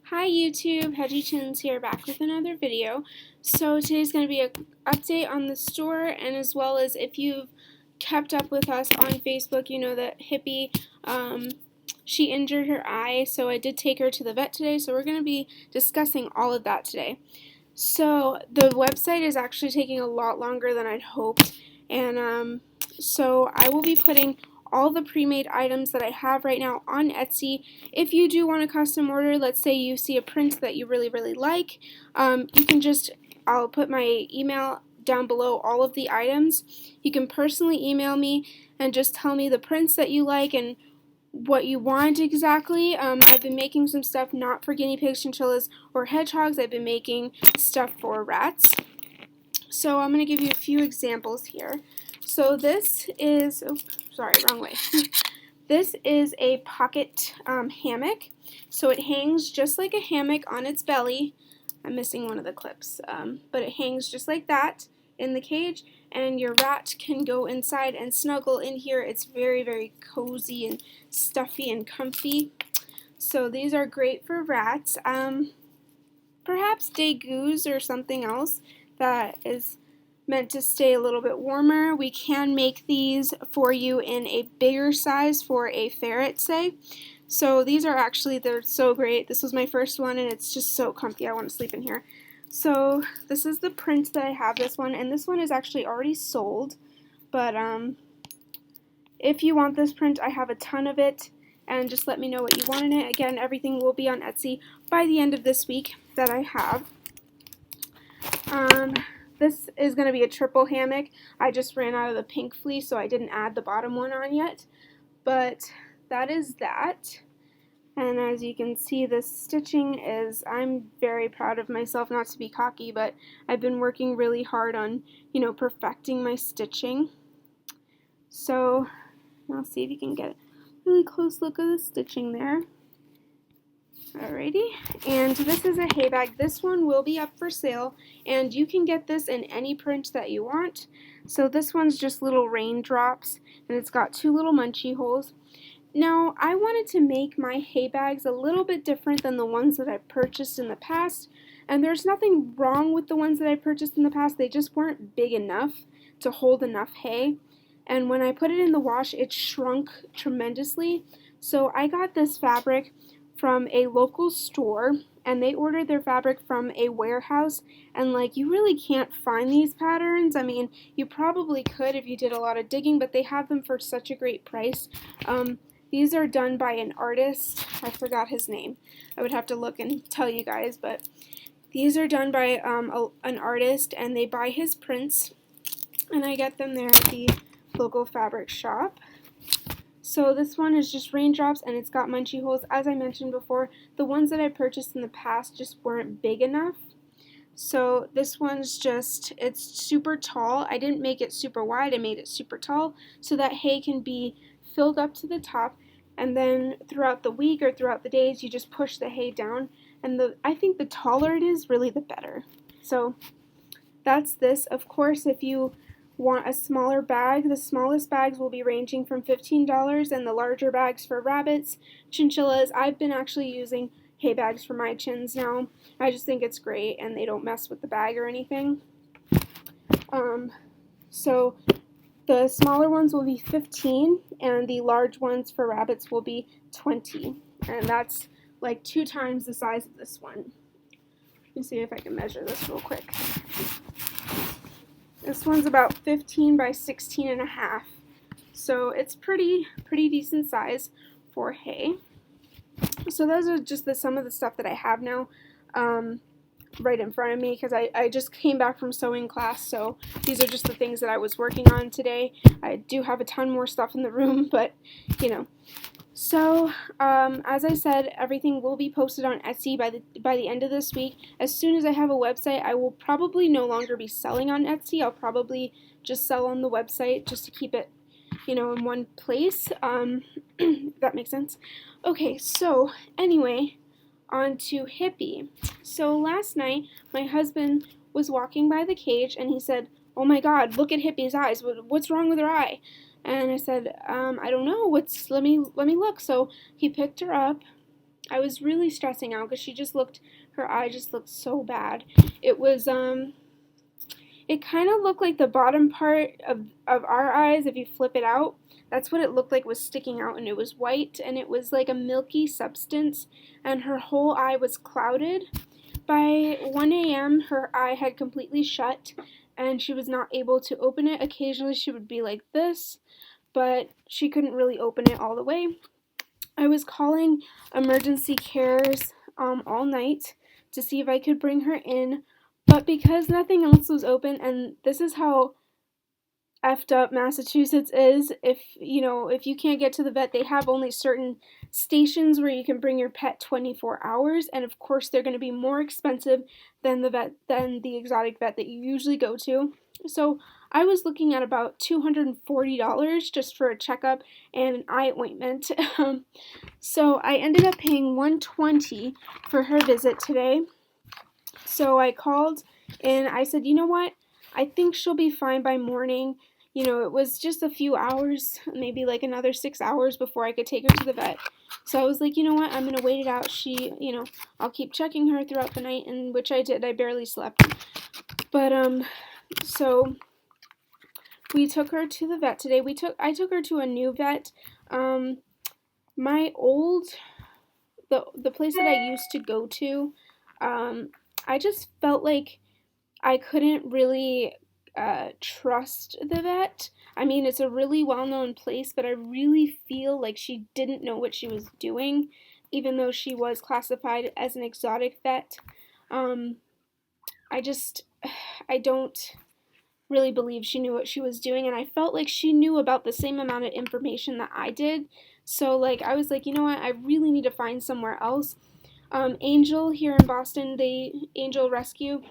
Hi YouTube, Hedgie Chins here, back with another video. So today's going to be an update on the store, and as well as if you've kept up with us on Facebook, you know that Hippie, she injured her eye, so I did take her to the vet today, so we're going to be discussing all of that today. So the website is actually taking a lot longer than I'd hoped, and so I will be putting all the pre-made items that I have right now on Etsy. If you do want a custom order, let's say you see a print that you really like, you can I'll put my email down below all of the items. You can personally email me and just tell me the prints that you like and what you want exactly. I've been making some stuff not for guinea pigs, chinchillas, or hedgehogs. I've been making stuff for rats. So I'm going to give you a few examples here. So this is, oh, sorry, wrong way. This is a pocket hammock. So it hangs just like a hammock on its belly. I'm missing one of the clips, but it hangs just like that in the cage, and your rat can go inside and snuggle in here. It's very cozy and stuffy and comfy. So these are great for rats. Perhaps degoos or something else that is meant to stay a little bit warmer. We can make these for you in a bigger size for a ferret, say. So these are actually, they're so great. This was my first one and it's just so comfy. I want to sleep in here. So this is the print that I have, this one, and this one is actually already sold, but if you want this print, I have a ton of it, and just let me know what you want in it. Again, everything will be on Etsy by the end of this week that I have. This is going to be a triple hammock. I just ran out of the pink fleece, so I didn't add the bottom one on yet, but that is that. And as you can see, the stitching is, I'm very proud of myself, not to be cocky, but I've been working really hard on, perfecting my stitching. So I'll see if you can get a really close look of the stitching there. Alrighty, and this is a hay bag. This one will be up for sale, and you can get this in any print that you want. So this one's just little raindrops, and it's got two little munchie holes. Now, I wanted to make my hay bags a little bit different than the ones that I purchased in the past, and there's nothing wrong with the ones that I purchased in the past. They just weren't big enough to hold enough hay, and when I put it in the wash, it shrunk tremendously. So I got this fabric from a local store, and they ordered their fabric from a warehouse, and you really can't find these patterns. I mean, you probably could if you did a lot of digging, but they have them for such a great price. These are done by an artist. I forgot his name. I would have to look and tell you guys, but these are done by an artist, and they buy his prints, and I get them there at the local fabric shop. So this one is just raindrops, and it's got munchie holes. As I mentioned before, the ones that I purchased in the past just weren't big enough. So this one's it's super tall. I didn't make it super wide, I made it super tall so that hay can be filled up to the top, and then throughout the week or throughout the days you just push the hay down, and I think the taller it is, really the better. So that's this. Of course, if you want a smaller bag, the smallest bags will be ranging from $15, and the larger bags for rabbits, chinchillas. I've been actually using hay bags for my chins now. I just think it's great, and they don't mess with the bag or anything. So the smaller ones will be $15, and the large ones for rabbits will be $20, and that's like 2 times the size of this one. Let me see if I can measure this real quick. This one's about 15 by 16 and a half, so it's pretty decent size for hay. So those are just some of the stuff that I have now right in front of me, because I just came back from sewing class, so these are just the things that I was working on today. I do have a ton more stuff in the room, but So, as I said, everything will be posted on Etsy by the end of this week. As soon as I have a website, I will probably no longer be selling on Etsy. I'll probably just sell on the website just to keep it, in one place. That makes sense. Okay, so anyway, on to Hippie. So last night, my husband was walking by the cage, and he said, "Oh my God, look at Hippie's eyes. What's wrong with her eye?" And I said, I don't know. Let me look. So he picked her up, I was really stressing out because her eye just looked so bad. It was, it kind of looked like the bottom part of our eyes, if you flip it out, that's what it looked like was sticking out, and it was white, and it was like a milky substance, and her whole eye was clouded. By 1 a.m., her eye had completely shut, and she was not able to open it. Occasionally she would be like this, but she couldn't really open it all the way. I was calling emergency cares all night to see if I could bring her in, but because nothing else was open, and this is how effed up Massachusetts is, if you can't get to the vet, they have only certain stations where you can bring your pet 24 hours, and of course they're going to be more expensive than the exotic vet that you usually go to. So I was looking at about $240 just for a checkup and an eye ointment. So I ended up paying $120 for her visit today. So I called and I said, you know what? I think she'll be fine by morning. It was just a few hours, maybe like another 6 hours before I could take her to the vet. So I was like, you know what? I'm going to wait it out. I'll keep checking her throughout the night, and which I did. I barely slept. But, so we took her to the vet today. I took her to a new vet. My old, the place that I used to go to, I just felt like I couldn't really trust the vet. I mean, it's a really well-known place, but I really feel like she didn't know what she was doing, even though she was classified as an exotic vet. I don't really believe she knew what she was doing, and I felt like she knew about the same amount of information that I did. So, I was like, you know what, I really need to find somewhere else. Angel here in Boston, Angel Rescue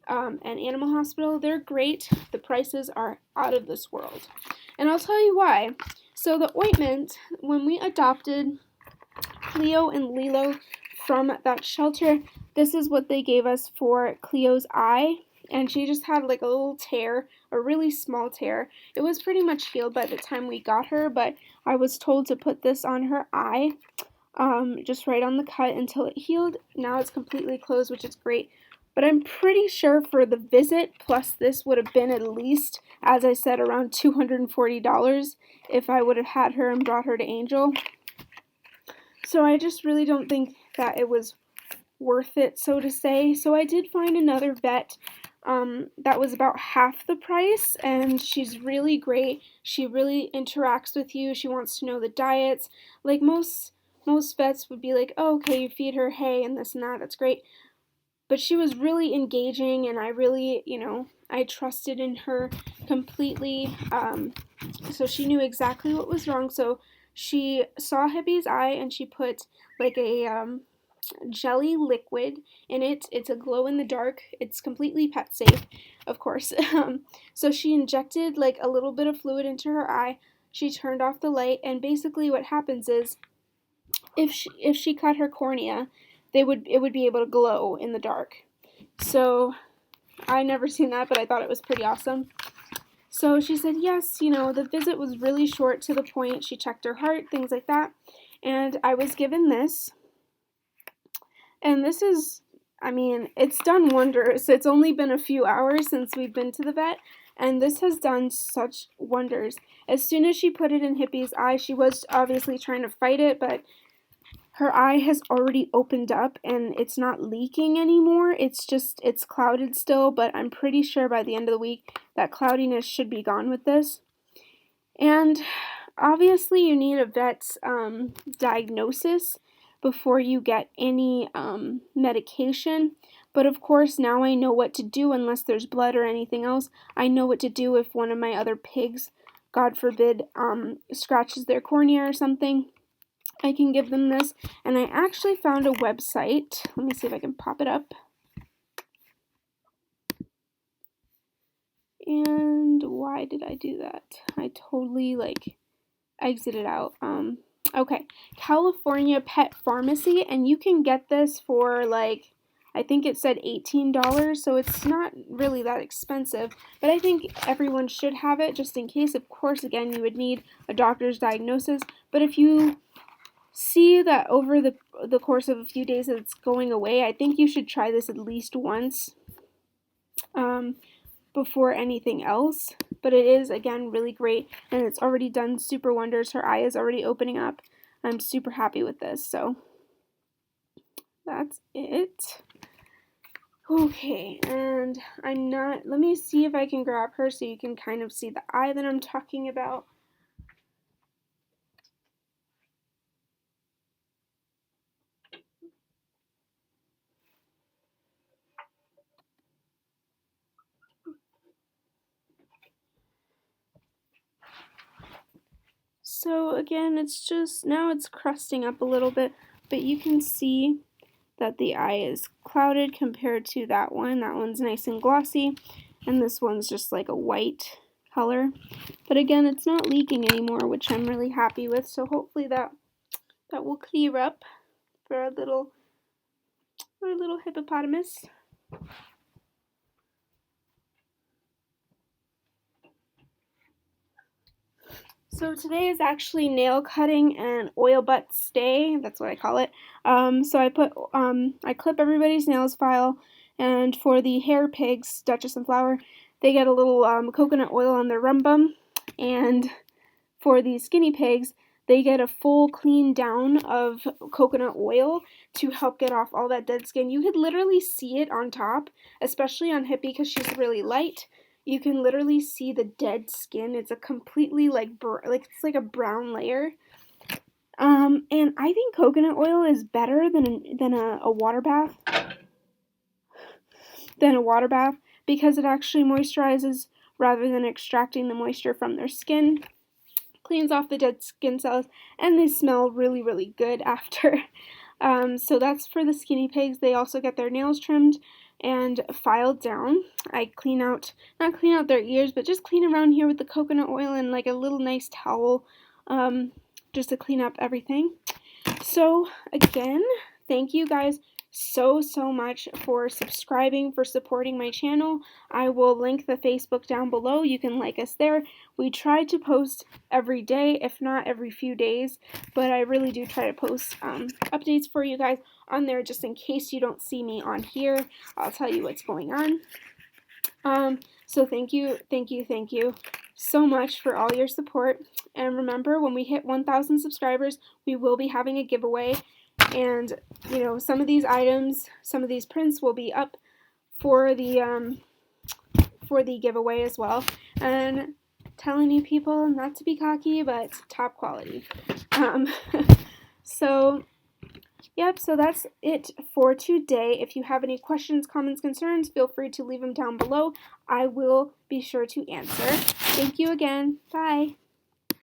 and Animal Hospital, they're great. The prices are out of this world. And I'll tell you why. So the ointment, when we adopted Cleo and Lilo from that shelter, this is what they gave us for Cleo's eye. And she just had like a little tear, a really small tear. It was pretty much healed by the time we got her, but I was told to put this on her eye, just right on the cut until it healed. Now it's completely closed, which is great. But I'm pretty sure for the visit plus this would have been at least, as I said, around $240 if I would have had her and brought her to Angel. So I just really don't think that it was worth it, so to say. So I did find another vet that was about half the price, and she's really great. She really interacts with you. She wants to know the diets. Like most vets would be like, oh, okay, you feed her hay and this and that. That's great. But she was really engaging, and I really, I trusted in her completely. So she knew exactly what was wrong. So she saw Hippie's eye, and she put like a jelly liquid in it. It's a glow in the dark. It's completely pet safe, of course. So she injected like a little bit of fluid into her eye. She turned off the light, and basically what happens is if she cut her cornea, it would be able to glow in the dark. So I never seen that, but I thought it was pretty awesome. So she said yes, the visit was really short, to the point. She checked her heart, things like that. And I was given this. And this is, it's done wonders. It's only been a few hours since we've been to the vet, and this has done such wonders. As soon as she put it in Hippie's eye, she was obviously trying to fight it, but her eye has already opened up, and it's not leaking anymore. It's clouded still, but I'm pretty sure by the end of the week that cloudiness should be gone with this. And obviously you need a vet's diagnosis before you get any medication. But of course, now I know what to do unless there's blood or anything else. I know what to do if one of my other pigs, God forbid, scratches their cornea or something. I can give them this. And I actually found a website. Let me see if I can pop it up. And why did I do that? I totally exited out. Okay, California Pet Pharmacy, and you can get this for I think it said $18, so it's not really that expensive, but I think everyone should have it just in case. Of course, again, you would need a doctor's diagnosis, but if you see that over the course of a few days that it's going away, I think you should try this at least once before anything else. But it is, again, really great, and it's already done super wonders. Her eye is already opening up. I'm super happy with this, so that's it. Okay, and let me see if I can grab her so you can kind of see the eye that I'm talking about. So again, now it's crusting up a little bit, but you can see that the eye is clouded compared to that one. That one's nice and glossy, and this one's just like a white color. But again, it's not leaking anymore, which I'm really happy with, so hopefully that will clear up for our little hippopotamus. So today is actually nail cutting and oil butts day. That's what I call it. So I clip everybody's nails file, and for the hair pigs, Duchess and Flower, they get a little coconut oil on their rum bum, and for the skinny pigs, they get a full clean down of coconut oil to help get off all that dead skin. You could literally see it on top, especially on Hippie because she's really light. You can literally see the dead skin. It's a completely it's like a brown layer. And I think coconut oil is better than a water bath. Because it actually moisturizes rather than extracting the moisture from their skin. Cleans off the dead skin cells, and they smell really, really good after. So that's for the skinny pigs. They also get their nails trimmed and filed down. I not clean out their ears, but just clean around here with the coconut oil and like a little nice towel, just to clean up everything. So again, thank you guys so much for subscribing, for supporting my channel. I will link the Facebook down below. You can like us there. We try to post every day, if not every few days, but I really do try to post updates for you guys on there just in case you don't see me on here. I'll tell you what's going on. So thank you so much for all your support. And remember, when we hit 1,000 subscribers, we will be having a giveaway. And, you know, some of these items, some of these prints will be up for the giveaway as well. And telling you people not to be cocky, but top quality. So, yep, so that's it for today. If you have any questions, comments, concerns, feel free to leave them down below. I will be sure to answer. Thank you again. Bye.